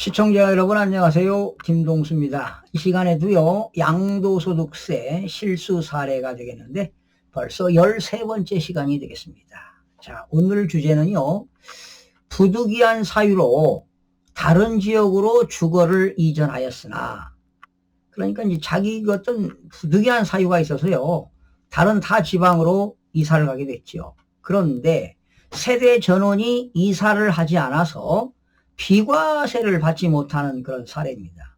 시청자 여러분 안녕하세요. 김동수입니다. 이 시간에도요 양도소득세 실수 사례가 되겠는데 벌써 13번째 시간이 되겠습니다. 자, 오늘 주제는요 부득이한 사유로 다른 지역으로 주거를 이전하였으나, 그러니까 이제 자기 어떤 부득이한 사유가 있어서요 다른 타 지방으로 이사를 가게 됐죠. 그런데 세대 전원이 이사를 하지 않아서 비과세를 받지 못하는 그런 사례입니다.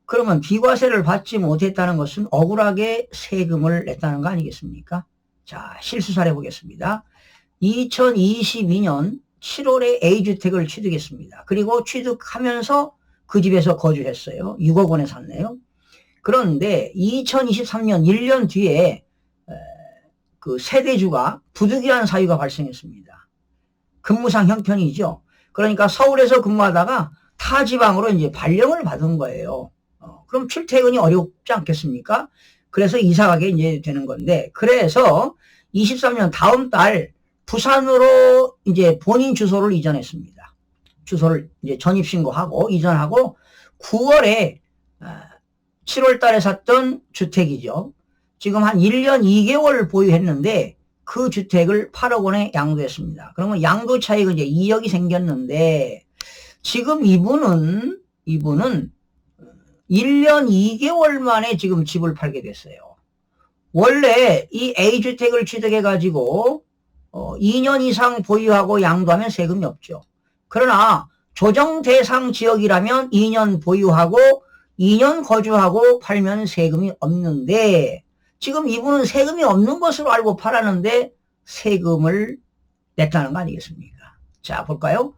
그러면 비과세를 받지 못했다는 것은 억울하게 세금을 냈다는 거 아니겠습니까? 자, 실수 사례 보겠습니다. 2022년 7월에 A주택을 취득했습니다. 그리고 취득하면서 그 집에서 거주했어요. 6억 원에 샀네요. 그런데 2023년 1년 뒤에 그 세대주가 부득이한 사유가 발생했습니다. 근무상 형편이죠. 그러니까 서울에서 근무하다가 타 지방으로 이제 발령을 받은 거예요. 그럼 출퇴근이 어렵지 않겠습니까? 그래서 이사 가게 이제 되는 건데, 그래서 23년 다음 달 부산으로 이제 본인 주소를 이전했습니다. 주소를 이제 전입신고하고 이전하고 9월에 7월 달에 샀던 주택이죠. 지금 한 1년 2개월 보유했는데 그 주택을 8억 원에 양도했습니다. 그러면 양도 차익은 이제 2억이 생겼는데, 지금 이분은 1년 2개월 만에 지금 집을 팔게 됐어요. 원래 이 A주택을 취득해가지고 2년 이상 보유하고 양도하면 세금이 없죠. 그러나 조정 대상 지역이라면 2년 보유하고 2년 거주하고 팔면 세금이 없는데, 지금 이분은 세금이 없는 것으로 알고 팔았는데 세금을 냈다는 거 아니겠습니까? 자, 볼까요?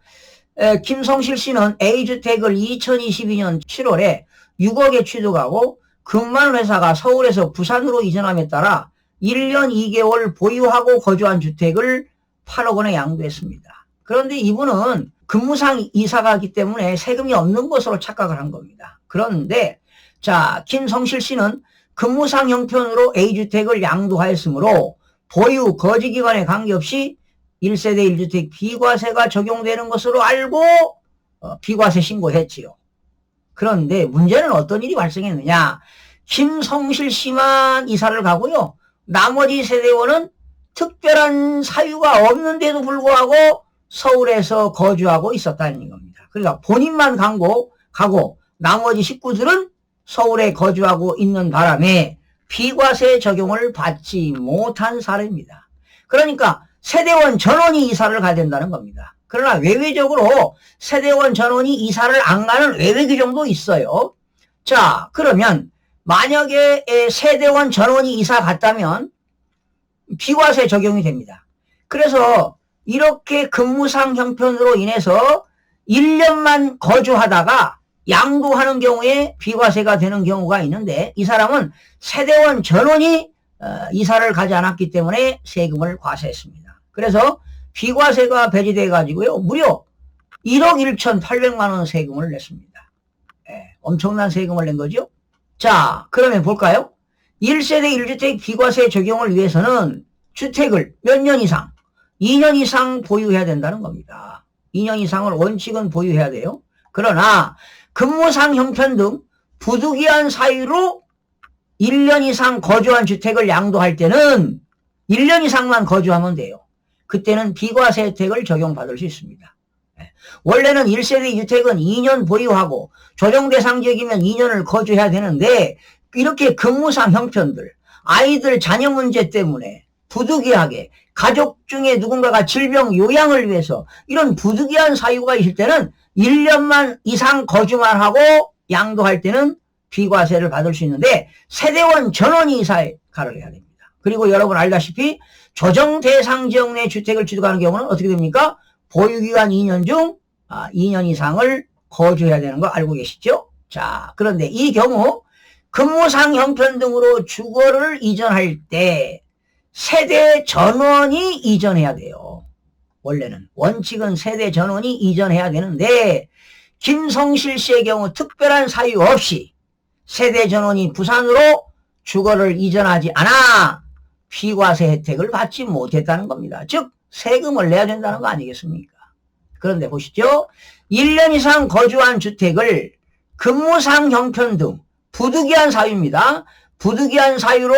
김성실 씨는 A주택을 2022년 7월에 6억에 취득하고 근무하는 회사가 서울에서 부산으로 이전함에 따라 1년 2개월 보유하고 거주한 주택을 8억 원에 양도했습니다. 그런데 이분은 근무상 이사가기 때문에 세금이 없는 것으로 착각을 한 겁니다. 그런데 자, 김성실 씨는 근무상 형편으로 A주택을 양도하였으므로 보유 거주기간에 관계없이 1세대 1주택 비과세가 적용되는 것으로 알고 비과세 신고했지요. 그런데 문제는 어떤 일이 발생했느냐. 김성실 씨만 이사를 가고요, 나머지 세대원은 특별한 사유가 없는데도 불구하고 서울에서 거주하고 있었다는 겁니다. 그러니까 본인만 가고 나머지 식구들은 서울에 거주하고 있는 바람에 비과세 적용을 받지 못한 사례입니다. 그러니까 세대원 전원이 이사를 가야 된다는 겁니다. 그러나 외외적으로 세대원 전원이 이사를 안 가는 외외 규정도 있어요. 자, 그러면 만약에 세대원 전원이 이사 갔다면 비과세 적용이 됩니다. 그래서 이렇게 근무상 형편으로 인해서 1년만 거주하다가 양도하는 경우에 비과세가 되는 경우가 있는데, 이 사람은 세대원 전원이 이사를 가지 않았기 때문에 세금을 과세했습니다. 그래서 비과세가 배제돼 가지고요 무려 1억 1,800만 원 세금을 냈습니다. 엄청난 세금을 낸 거죠. 자, 그러면 볼까요? 1세대 1주택 비과세 적용을 위해서는 주택을 몇 년 이상, 2년 이상 보유해야 된다는 겁니다. 2년 이상을 원칙은 보유해야 돼요. 그러나 근무상 형편 등 부득이한 사유로 1년 이상 거주한 주택을 양도할 때는 1년 이상만 거주하면 돼요. 그때는 비과세 혜택을 적용받을 수 있습니다. 원래는 1세대 2주택은 2년 보유하고 조정 대상 지역이면 2년을 거주해야 되는데, 이렇게 근무상 형편들, 아이들 자녀 문제 때문에 부득이하게 가족 중에 누군가가 질병 요양을 위해서 이런 부득이한 사유가 있을 때는 1년만 이상 거주만 하고 양도할 때는 비과세를 받을 수 있는데, 세대원 전원이 이사를 해야 됩니다. 그리고 여러분 알다시피 조정 대상 지역 내 주택을 취득하는 경우는 어떻게 됩니까? 보유기간 2년 중 2년 이상을 거주해야 되는 거 알고 계시죠? 자, 그런데 이 경우 근무상 형편 등으로 주거를 이전할 때 세대 전원이 이전해야 돼요. 원래는 원칙은 세대 전원이 이전해야 되는데, 김성실 씨의 경우 특별한 사유 없이 세대 전원이 부산으로 주거를 이전하지 않아 비과세 혜택을 받지 못했다는 겁니다. 즉 세금을 내야 된다는 거 아니겠습니까? 그런데 보시죠. 1년 이상 거주한 주택을 근무상 형편 등 부득이한 사유입니다. 부득이한 사유로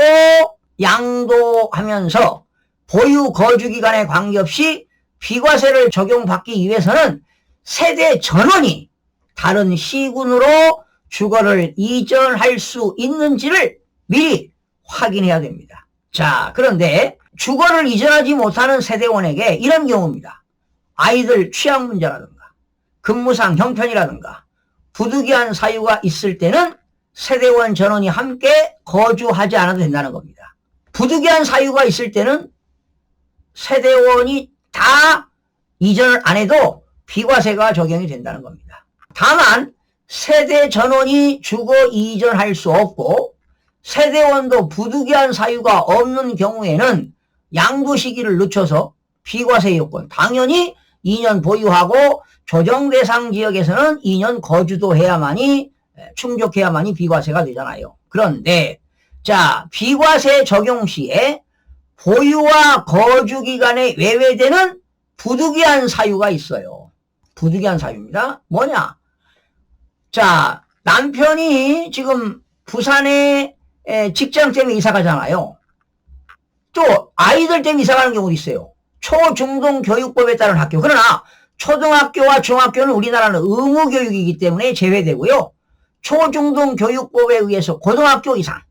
양도하면서 보유 거주 기간에 관계없이 비과세를 적용받기 위해서는 세대 전원이 다른 시군으로 주거를 이전할 수 있는지를 미리 확인해야 됩니다. 자, 그런데 주거를 이전하지 못하는 세대원에게 이런 경우입니다. 아이들 취약 문제라든가 근무상 형편이라든가 부득이한 사유가 있을 때는 세대원 전원이 함께 거주하지 않아도 된다는 겁니다. 부득이한 사유가 있을 때는 세대원이 다 이전을 안 해도 비과세가 적용이 된다는 겁니다. 다만 세대 전원이 주거 이전할 수 없고 세대원도 부득이한 사유가 없는 경우에는 양도 시기를 늦춰서 비과세 요건 당연히 2년 보유하고 조정 대상 지역에서는 2년 거주도 해야만이 충족해야만이 비과세가 되잖아요. 그런데 자, 비과세 적용 시에 보유와 거주 기간에 외외되는 부득이한 사유가 있어요. 부득이한 사유입니다. 뭐냐? 자, 남편이 지금 부산에 직장 때문에 이사 가잖아요. 또 아이들 때문에 이사 가는 경우도 있어요. 초중등 교육법에 따른 학교. 그러나 초등학교와 중학교는 우리나라는 의무교육이기 때문에 제외되고요. 초중등 교육법에 의해서 고등학교 이상,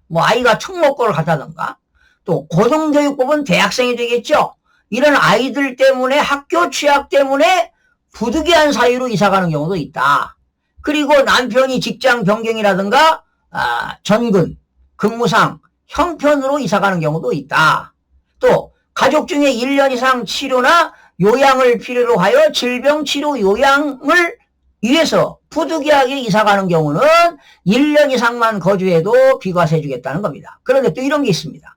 뭐 아이가 특목고를 갔다던가 또 고등교육법은 대학생이 되겠죠. 이런 아이들 때문에 학교 취약 때문에 부득이한 사유로 이사 가는 경우도 있다. 그리고 남편이 직장 변경이라든가 전근, 근무상, 형편으로 이사 가는 경우도 있다. 또 가족 중에 1년 이상 치료나 요양을 필요로 하여 질병 치료 요양을 위해서 부득이하게 이사 가는 경우는 1년 이상만 거주해도 비과세 주겠다는 겁니다. 그런데 또 이런 게 있습니다.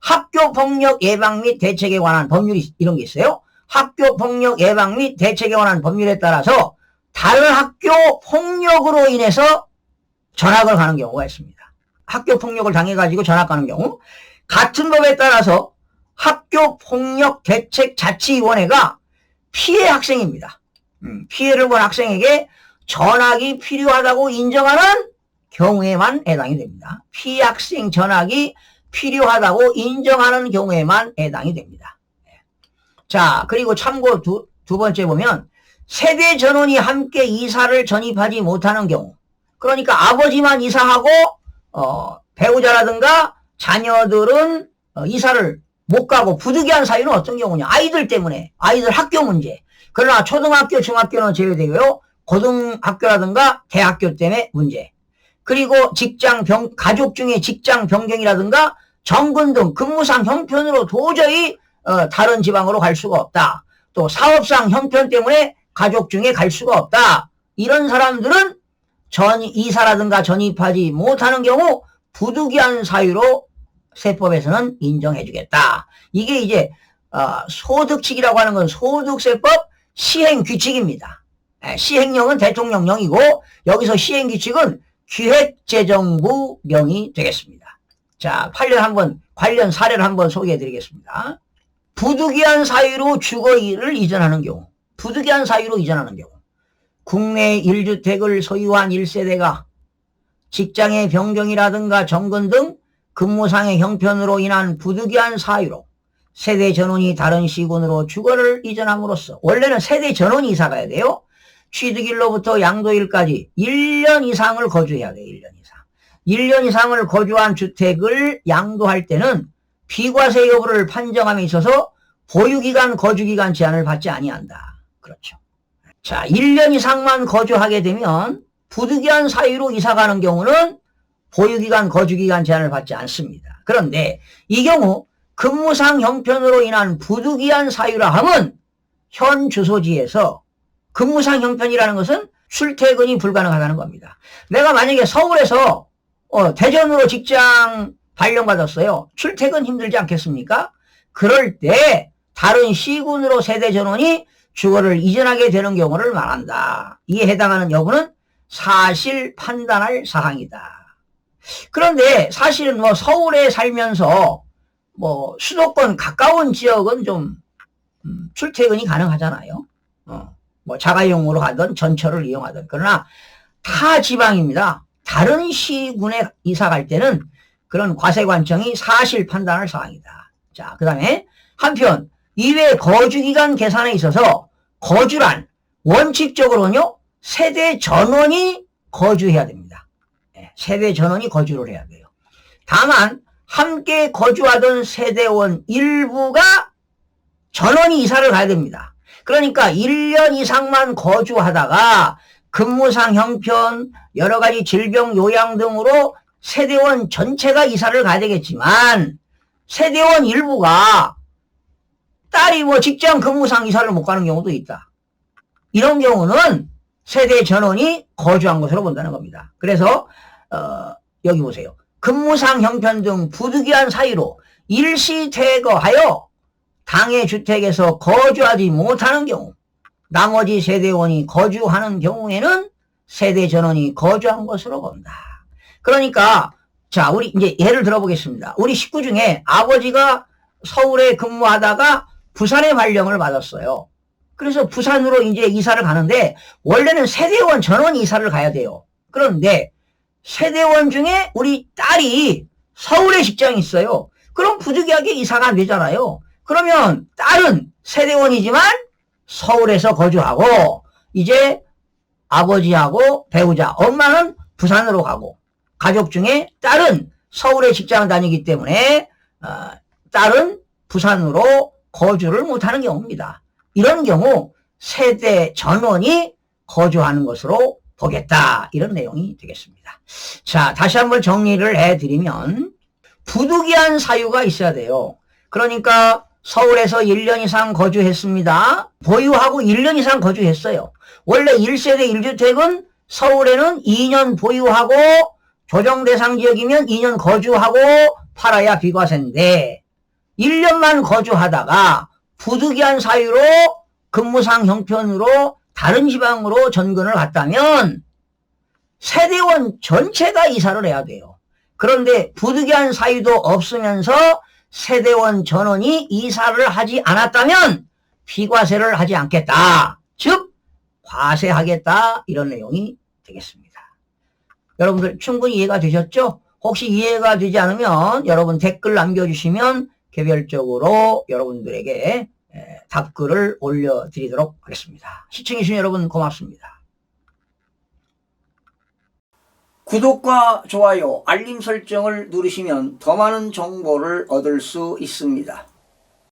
학교 폭력 예방 및 대책에 관한 법률이 이런 게 있어요. 학교 폭력 예방 및 대책에 관한 법률에 따라서 다른 학교 폭력으로 인해서 전학을 가는 경우가 있습니다. 학교 폭력을 당해가지고 전학 가는 경우 같은 법에 따라서 학교 폭력 대책 자치위원회가 피해 학생입니다. 피해를 본 학생에게 전학이 필요하다고 인정하는 경우에만 해당이 됩니다. 피해 학생 전학이 필요하다고 인정하는 경우에만 해당이 됩니다. 자, 그리고 참고 두 번째 보면 세대 전원이 함께 이사를 전입하지 못하는 경우, 그러니까 아버지만 이사하고 배우자라든가 자녀들은 이사를 못 가고 부득이한 사유는 어떤 경우냐? 아이들 때문에, 아이들 학교 문제. 그러나 초등학교, 중학교는 제외되고요. 고등학교라든가 대학교 때문에 문제. 그리고 가족 중에 직장 변경이라든가 정근 등 근무상 형편으로 도저히 다른 지방으로 갈 수가 없다. 또 사업상 형편 때문에 가족 중에 갈 수가 없다. 이런 사람들은 이사라든가 전입하지 못하는 경우 부득이한 사유로 세법에서는 인정해주겠다. 이게 이제 소득칙이라고 하는 건 소득세법 시행규칙입니다. 시행령은 대통령령이고 여기서 시행규칙은 기획재정부령이 되겠습니다. 자, 관련 사례를 한번 소개해드리겠습니다. 부득이한 사유로 주거를 이전하는 경우, 부득이한 사유로 이전하는 경우, 국내 1주택을 소유한 1세대가 직장의 변경이라든가 정근 등 근무상의 형편으로 인한 부득이한 사유로 세대 전원이 다른 시군으로 주거를 이전함으로써, 원래는 세대 전원이 이사 가야 돼요. 취득일로부터 양도일까지 1년 이상을 거주해야 돼요. 1년 이상. 1년 이상을 거주한 주택을 양도할 때는 비과세 여부를 판정함에 있어서 보유기간, 거주기간 제한을 받지 아니한다. 그렇죠. 자, 1년 이상만 거주하게 되면 부득이한 사유로 이사가는 경우는 보유기간, 거주기간 제한을 받지 않습니다. 그런데 이 경우 근무상 형편으로 인한 부득이한 사유라 함은 현 주소지에서 근무상 형편이라는 것은 출퇴근이 불가능하다는 겁니다. 내가 만약에 서울에서 대전으로 직장 발령받았어요. 출퇴근 힘들지 않겠습니까? 그럴 때 다른 시군으로 세대 전원이 주거를 이전하게 되는 경우를 말한다. 이에 해당하는 여부는 사실 판단할 사항이다. 그런데 사실은 서울에 살면서 수도권 가까운 지역은 좀 출퇴근이 가능하잖아요. 뭐 자가용으로 하든 전철을 이용하든. 그러나 타 지방입니다. 다른 시군에 이사 갈 때는 그런 과세관청이 사실 판단할 사항이다. 자, 그 다음에 한편 이외 거주기간 계산에 있어서 거주란 원칙적으로는요 세대 전원이 거주해야 됩니다. 세대 전원이 거주를 해야 돼요. 다만 함께 거주하던 세대원 일부가 전원이 이사를 가야 됩니다. 그러니까 1년 이상만 거주하다가 근무상 형편, 여러 가지 질병 요양 등으로 세대원 전체가 이사를 가야 되겠지만 세대원 일부가 딸이 뭐 직장 근무상 이사를 못 가는 경우도 있다. 이런 경우는 세대 전원이 거주한 것으로 본다는 겁니다. 그래서 여기 보세요. 근무상 형편 등 부득이한 사유로 일시 퇴거하여 당해 주택에서 거주하지 못하는 경우 나머지 세대원이 거주하는 경우에는 세대 전원이 거주한 것으로 본다. 그러니까 자 우리 이제 예를 들어보겠습니다. 우리 식구 중에 아버지가 서울에 근무하다가 부산에 발령을 받았어요. 그래서 부산으로 이제 이사를 가는데 원래는 세대원 전원이 이사를 가야 돼요. 그런데 세대원 중에 우리 딸이 서울에 직장이 있어요. 그럼 부득이하게 이사가 안 되잖아요. 그러면 딸은 세대원이지만 서울에서 거주하고 이제 아버지하고 배우자, 엄마는 부산으로 가고 가족 중에 딸은 서울에 직장을 다니기 때문에 딸은 부산으로 거주를 못하는 경우입니다. 이런 경우 세대 전원이 거주하는 것으로 보겠다. 이런 내용이 되겠습니다. 자, 다시 한번 정리를 해드리면 부득이한 사유가 있어야 돼요. 그러니까 서울에서 1년 이상 거주했습니다. 보유하고 1년 이상 거주했어요. 원래 1세대 1주택은 서울에는 2년 보유하고 조정대상 지역이면 2년 거주하고 팔아야 비과세인데 1년만 거주하다가 부득이한 사유로 근무상 형편으로 다른 지방으로 전근을 갔다면 세대원 전체가 이사를 해야 돼요. 그런데 부득이한 사유도 없으면서 세대원 전원이 이사를 하지 않았다면 비과세를 하지 않겠다. 즉 과세하겠다. 이런 내용이 되겠습니다. 여러분들 충분히 이해가 되셨죠? 혹시 이해가 되지 않으면 여러분 댓글 남겨주시면 개별적으로 여러분들에게 답글을 올려드리도록 하겠습니다. 시청해주신 여러분 고맙습니다. 구독과 좋아요, 알림 설정을 누르시면 더 많은 정보를 얻을 수 있습니다.